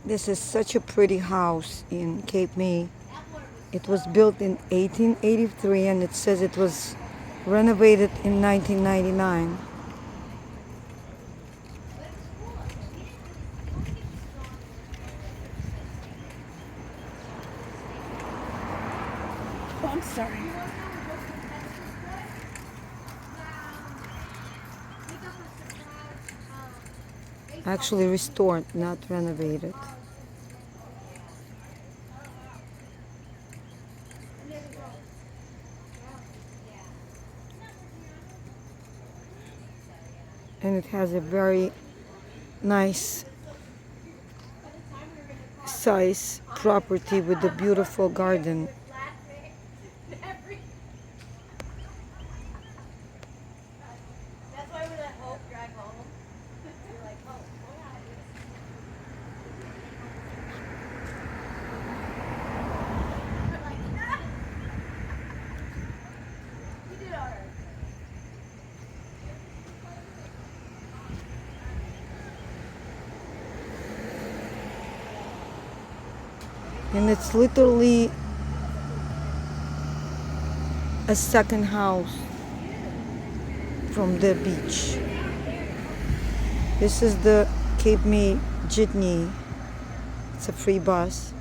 This is such a pretty house in Cape May. It was built in 1883 and it says it was renovated in 1999. Oh, I'm sorry. Actually restored, not renovated. And it has a very nice size property with a beautiful garden. And it's literally a second house from the beach. This is the Cape May Jitney. It's a free bus.